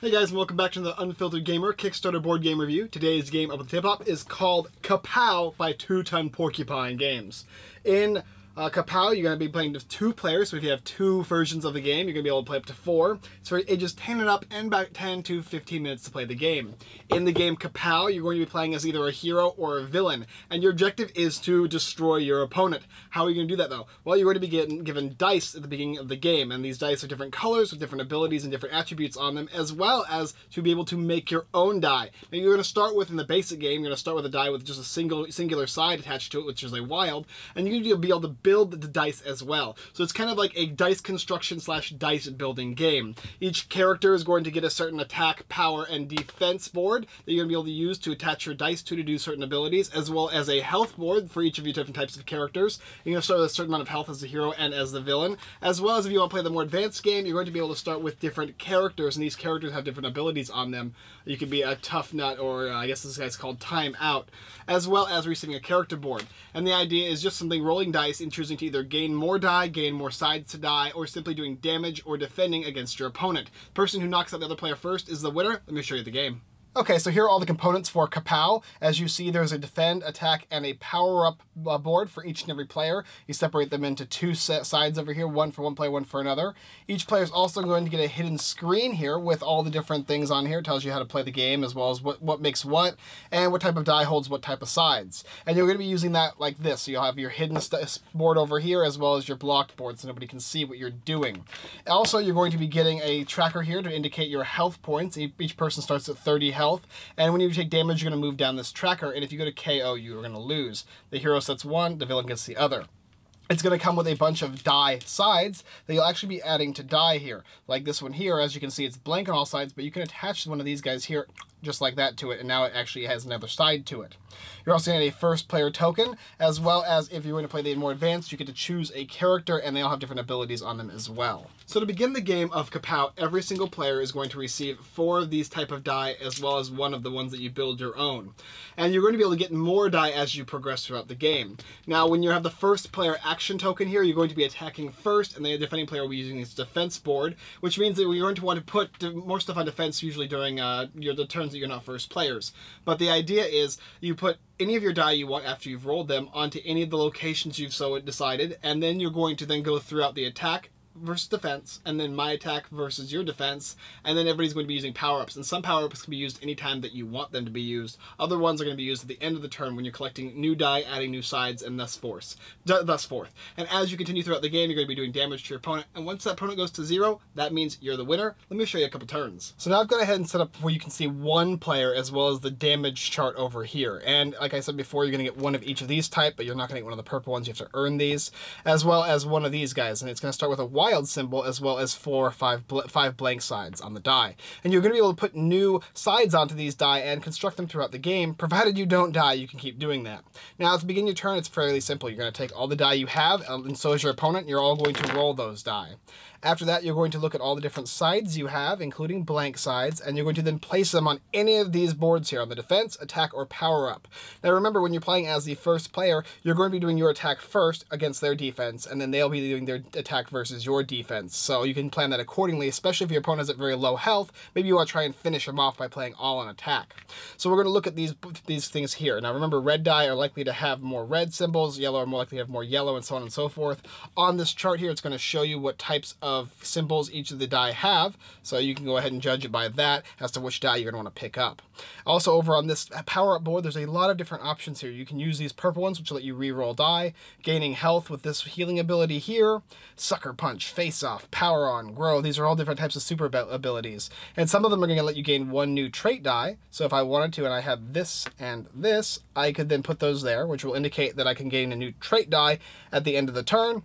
Hey guys, and welcome back to the Unfiltered Gamer Kickstarter board game review. Today's game up at the tabletop is called Kapow by 2-Ton Porcupine Games. In Kapow, you're going to be playing with 2 players, so if you have 2 versions of the game, you're going to be able to play up to 4. It's for ages 10 and up, and about 10 to 15 minutes to play the game. In the game Kapow, you're going to be playing as either a hero or a villain, and your objective is to destroy your opponent. How are you going to do that, though? Well, you're going to be given dice at the beginning of the game, and these dice are different colors with different abilities and different attributes on them, as well as to be able to make your own die. Now, you're going to start with, in the basic game, you're going to start with a die with just a singular side attached to it, which is a wild, and you're going to be able to build the dice as well. So it's kind of like a dice construction slash dice building game. Each character is going to get a certain attack, power, and defense board that you're going to be able to use to attach your dice to do certain abilities, as well as a health board for each of your different types of characters. You're going to start with a certain amount of health as the hero and as the villain, as well as if you want to play the more advanced game, you're going to be able to start with different characters, and these characters have different abilities on them. You could be a tough nut, or I guess this guy's called time out, as well as receiving a character board. And the idea is just simply rolling dice and choosing to either gain more die, gain more sides to die, or simply doing damage or defending against your opponent. The person who knocks out the other player first is the winner. Let me show you the game. Okay, so here are all the components for Kapow. As you see, there's a defend, attack, and a power-up board for each and every player. You separate them into 2 sides over here, one for one player, one for another. Each player is also going to get a hidden screen here with all the different things on here. It tells you how to play the game, as well as what makes what, and what type of die holds what type of sides. And you're going to be using that like this. So you'll have your hidden board over here, as well as your blocked board, so nobody can see what you're doing. Also, you're going to be getting a tracker here to indicate your health points. Each person starts at 30 health. And when you take damage, you're going to move down this tracker, and if you go to KO, you are going to lose. The hero sets one, the villain gets the other. It's going to come with a bunch of die sides that you'll actually be adding to die here. Like this one here, as you can see, it's blank on all sides, but you can attach one of these guys here just like that to it, and now it actually has another side to it. You're also going to get a first player token, as well as if you're going to play the more advanced, you get to choose a character, and they all have different abilities on them as well. So to begin the game of Kapow, every single player is going to receive 4 of these type of die, as well as 1 of the ones that you build your own. And you're going to be able to get more die as you progress throughout the game. Now, when you have the first player action token here, you're going to be attacking first, and the defending player will be using its defense board, which means that you're going to want to put more stuff on defense usually during the turns that you're not first players. But the idea is you put any of your die you want after you've rolled them onto any of the locations you've so decided, and then you're going to then go throughout the attack versus defense, and then my attack versus your defense, and then everybody's going to be using power-ups, and some power-ups can be used anytime that you want them to be used. Other ones are going to be used at the end of the turn when you're collecting new die, adding new sides, and thus forth. And as you continue throughout the game, you're going to be doing damage to your opponent, and once that opponent goes to 0, that means you're the winner. Let me show you a couple turns. So now I've gone ahead and set up where you can see one player as well as the damage chart over here, and like I said before, you're going to get one of each of these type, but you're not going to get one of the purple ones. You have to earn these, as well as one of these guys, and it's going to start with a wild symbol, as well as 4 or 5 blank sides on the die. And you're going to be able to put new sides onto these die and construct them throughout the game. Provided you don't die, you can keep doing that. Now, to begin your turn, it's fairly simple. You're going to take all the die you have, and so is your opponent, and you're all going to roll those die. After that, you're going to look at all the different sides you have, including blank sides, and you're going to then place them on any of these boards here on the defense, attack, or power up. Now remember, when you're playing as the first player, you're going to be doing your attack first against their defense, and then they'll be doing their attack versus your defense. So you can plan that accordingly, especially if your opponent is at very low health. Maybe you want to try and finish them off by playing all on attack. So we're going to look at these things here. Now remember, red die are likely to have more red symbols, yellow are more likely to have more yellow, and so on and so forth. On this chart here, it's going to show you what types of symbols each of the die have, so you can go ahead and judge it by that as to which die you're going to want to pick up. Also, over on this power-up board, there's a lot of different options here. You can use these purple ones, which will let you re-roll die, gaining health with this healing ability here, sucker punch, face-off, power-on, grow. These are all different types of super abilities, and some of them are going to let you gain 1 new trait die. So if I wanted to, and I have this and this, I could then put those there, which will indicate that I can gain a new trait die at the end of the turn.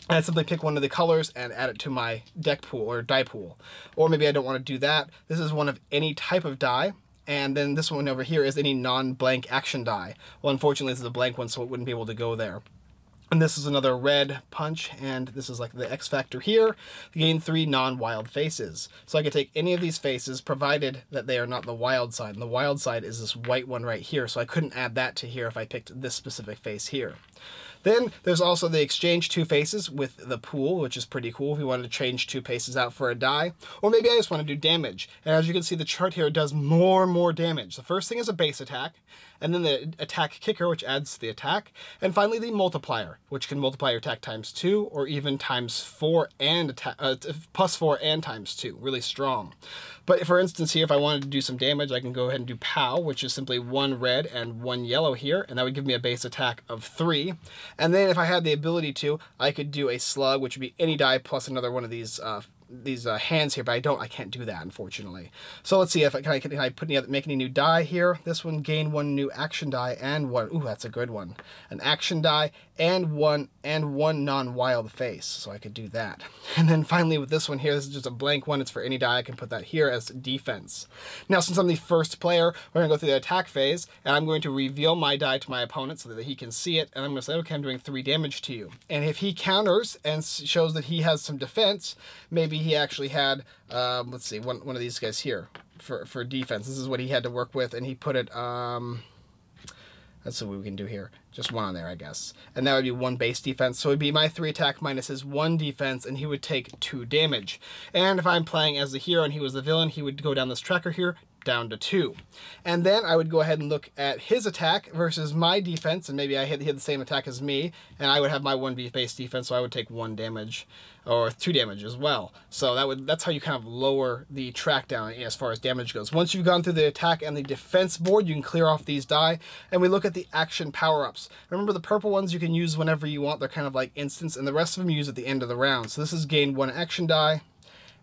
And I simply pick one of the colors and add it to my deck pool or die pool. Or maybe I don't want to do that. This is one of any type of die. And then this one over here is any non-blank action die. Well, unfortunately, this is a blank one, so it wouldn't be able to go there. And this is another red punch, and this is like the X factor here. Gain 3 non-wild faces. So I could take any of these faces, provided that they are not the wild side. And the wild side is this white one right here, so I couldn't add that to here if I picked this specific face here. Then there's also the exchange 2 faces with the pool, which is pretty cool if you wanted to change 2 faces out for a die. Or maybe I just want to do damage. And as you can see, the chart here does more and more damage. The first thing is a base attack, and then the attack kicker, which adds to the attack, and finally the multiplier, which can multiply your attack times 2 or even times 4 and plus 4 and times 2. Really strong. But for instance here, if I wanted to do some damage, I can go ahead and do Pow, which is simply 1 red and 1 yellow here, and that would give me a base attack of 3. And then if I had the ability to, I could do a slug, which would be any die plus another one of these hands here, but I can't do that, unfortunately. So let's see if can I make any new die here. This one, gain 1 new action die and 1, ooh, that's a good one. An action die and one non-wild face, so I could do that. And then finally with this one here, this is just a blank one, it's for any die, I can put that here as defense. Now since I'm the first player, we're gonna go through the attack phase, and I'm going to reveal my die to my opponent so that he can see it, and I'm gonna say, okay, I'm doing 3 damage to you. And if he counters and shows that he has some defense, maybe he actually had, let's see, one of these guys here for defense. This is what he had to work with, and he put it, let's see what we can do here. Just 1 on there, I guess. And that would be 1 base defense. So it would be my 3 attack minus his 1 defense, and he would take 2 damage. And if I'm playing as the hero and he was the villain, he would go down this tracker here, down to 2. And then I would go ahead and look at his attack versus my defense, and maybe he had the same attack as me, and I would have my 1 base defense, so I would take 1 damage, or 2 damage as well. So that's how you kind of lower the track down as far as damage goes. Once you've gone through the attack and the defense board, you can clear off these die, and we look at the action power-ups. Remember, the purple ones you can use whenever you want, they're kind of like instants, and the rest of them you use at the end of the round. So this is gain 1 action die,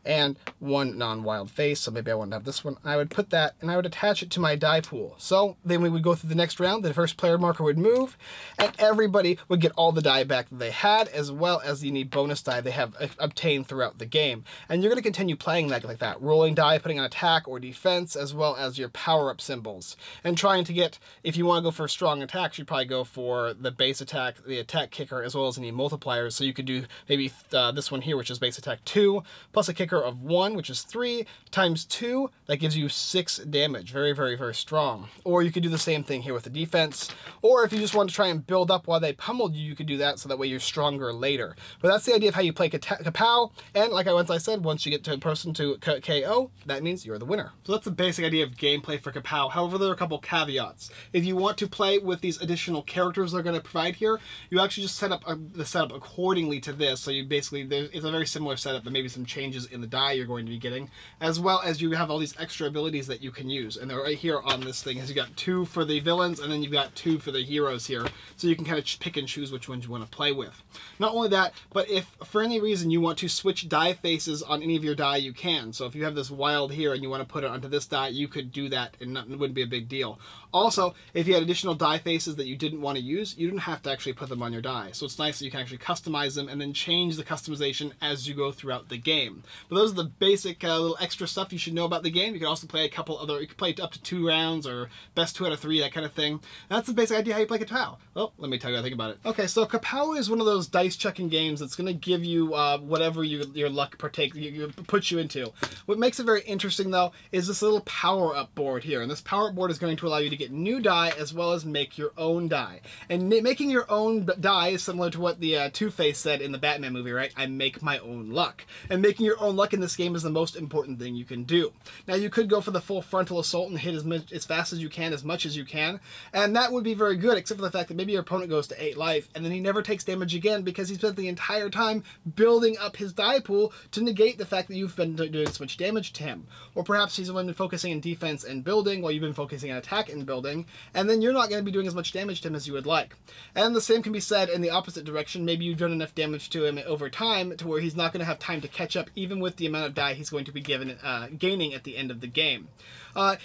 and 1 non-wild face, so maybe I want to have this one. I would put that, and I would attach it to my die pool. So then we would go through the next round, the first player marker would move, and everybody would get all the die back that they had, as well as any bonus die they have obtained throughout the game. And you're going to continue playing that like that, rolling die, putting on attack or defense, as well as your power-up symbols. And trying to get, if you want to go for strong attacks, you'd probably go for the base attack, the attack kicker, as well as any multipliers. So you could do maybe this one here, which is base attack 2, plus a kicker of 1, which is 3, times 2, that gives you 6 damage. Very, very, very strong. Or you could do the same thing here with the defense. Or if you just want to try and build up while they pummeled you, you could do that so that way you're stronger later. But that's the idea of how you play Kapow. And like I said, once you get to a person to KO, that means you're the winner. So that's the basic idea of gameplay for Kapow. However, there are a couple caveats. If you want to play with these additional characters they're going to provide here, you actually just set up the setup accordingly to this. So you basically, it's a very similar setup, but maybe some changes in the die you're going to be getting, as well as you have all these extra abilities that you can use. And they're right here on this thing, as you got 2 for the villains, and then you've got 2 for the heroes here. So you can kind of pick and choose which ones you want to play with. Not only that, but if for any reason you want to switch die faces on any of your die, you can. So if you have this wild here and you want to put it onto this die, you could do that, and it wouldn't be a big deal. Also, if you had additional die faces that you didn't want to use, you didn't have to actually put them on your die. So it's nice that you can actually customize them and then change the customization as you go throughout the game. But those are the basic little extra stuff you should know about the game. You can also play a couple other, you can play up to 2 rounds or best 2 out of 3, that kind of thing. That's the basic idea how you play Kapow. Well, let me tell you what I think about it. Okay, so Kapow is one of those dice chucking games that's going to give you whatever your luck puts you into. What makes it very interesting though is this little power-up board here, and this power-up board is going to allow you to get new die as well as make your own die. And making your own die is similar to what the Two-Face said in the Batman movie, right? I make my own luck. And making your own luck in this game is the most important thing you can do. Now you could go for the full frontal assault and hit as fast as you can, as much as you can, and that would be very good, except for the fact that maybe your opponent goes to 8 life and then he never takes damage again because he spent the entire time building up his die pool to negate the fact that you've been doing so much damage to him. Or perhaps he's been focusing on defense and building while you've been focusing on attack and building, and then you're not going to be doing as much damage to him as you would like. And the same can be said in the opposite direction. Maybe you've done enough damage to him over time to where he's not going to have time to catch up, even with the amount of die he's going to be gaining at the end of the game.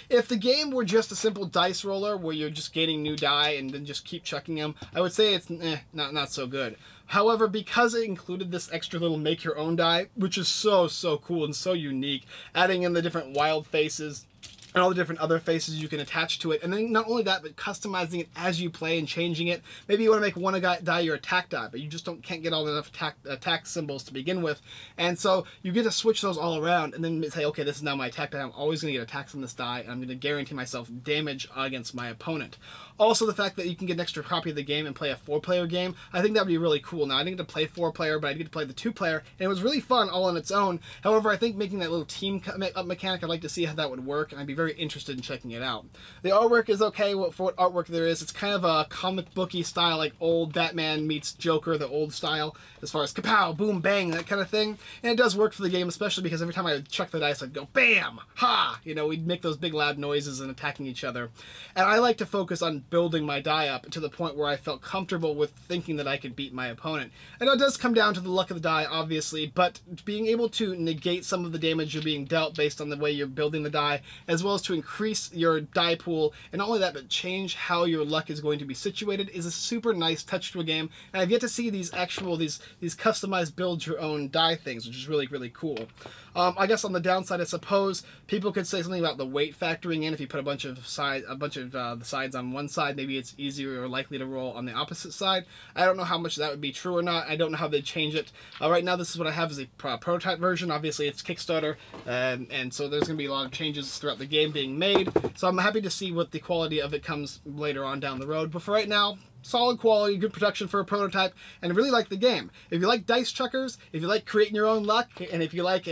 If the game were just a simple dice roller where you're just gaining new die and then just keep chucking them, I would say it's not so good. However, because it included this extra little make your own die, which is so cool and so unique, adding in the different wild faces, and all the different other faces you can attach to it. And then not only that, but customizing it as you play and changing it. Maybe you want to make one die your attack die, but you just can't get all enough attack symbols to begin with. And so you get to switch those all around and then say, okay, this is now my attack die. I'm always going to get attacks on this die, and I'm going to guarantee myself damage against my opponent. Also, the fact that you can get an extra copy of the game and play a 4-player game, I think that would be really cool. Now, I didn't get to play 4-player, but I did get to play the 2-player, and it was really fun all on its own. However, I think making that little team up mechanic, I'd like to see how that would work, and I'd be very interested in checking it out. The artwork is okay for what artwork there is. It's kind of a comic booky style, like old Batman meets Joker, the old style, as far as kapow, boom, bang, that kind of thing. And it does work for the game, especially because every time I would chuck the dice, I'd go bam, ha! You know, we'd make those big loud noises and attacking each other. And I like to focus on building my die up to the point where I felt comfortable with thinking that I could beat my opponent. And it does come down to the luck of the die, obviously, but being able to negate some of the damage you're being dealt based on the way you're building the die, as well as to increase your die pool, and not only that, but change how your luck is going to be situated, is a super nice touch to a game. And I've yet to see these customized build your own die things, which is really, really cool. I guess on the downside, I suppose people could say something about the weight factoring in. If you put a bunch of the sides on one side, maybe it's easier or likely to roll on the opposite side. I don't know how much that would be true or not. I don't know how they'd change it. Right now, this is what I have as a prototype version. Obviously, it's Kickstarter, and so there's going to be a lot of changes throughout the game being made. So I'm happy to see what the quality of it comes later on down the road. But for right now, solid quality, good production for a prototype, and I really like the game. If you like dice chuckers, if you like creating your own luck, and if you like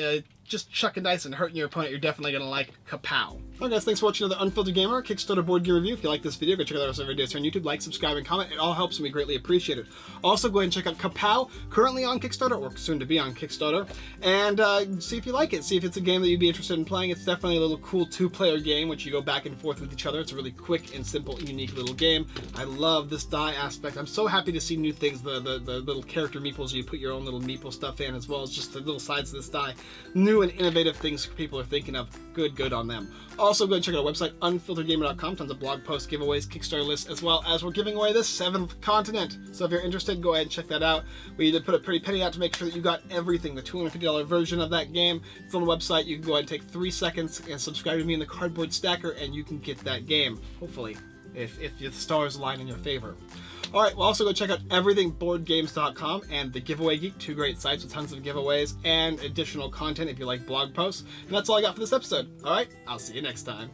just chucking dice and hurting your opponent, you're definitely going to like Kapow. Alright guys, thanks for watching another Unfiltered Gamer Kickstarter board game review. If you like this video, go check out our other videos here on YouTube. Like, subscribe, and comment. It all helps and we greatly appreciate it. Also, go ahead and check out Kapow, currently on Kickstarter, or soon to be on Kickstarter, and see if you like it. See if it's a game that you'd be interested in playing. It's definitely a little cool 2-player game, which you go back and forth with each other. It's a really quick and simple, unique little game. I love this die aspect. I'm so happy to see new things, the little character meeples. You put your own little meeple stuff in, as well as just the little sides of this die. New and innovative things people are thinking of. Good on them. Also, go and check out our website, unfilteredgamer.com. Tons of blog posts, giveaways, Kickstarter lists, as well as we're giving away the 7th continent. So if you're interested, go ahead and check that out. We did put a pretty penny out to make sure that you got everything. The $250 version of that game, it's on the website. You can go ahead and take 3 seconds and subscribe to me in the Cardboard Stacker, and you can get that game, hopefully, if the stars align in your favor. Alright, we'll also go check out everythingboardgames.com and the Giveaway Geek, 2 great sites with tons of giveaways and additional content if you like blog posts. And that's all I got for this episode. Alright, I'll see you next time.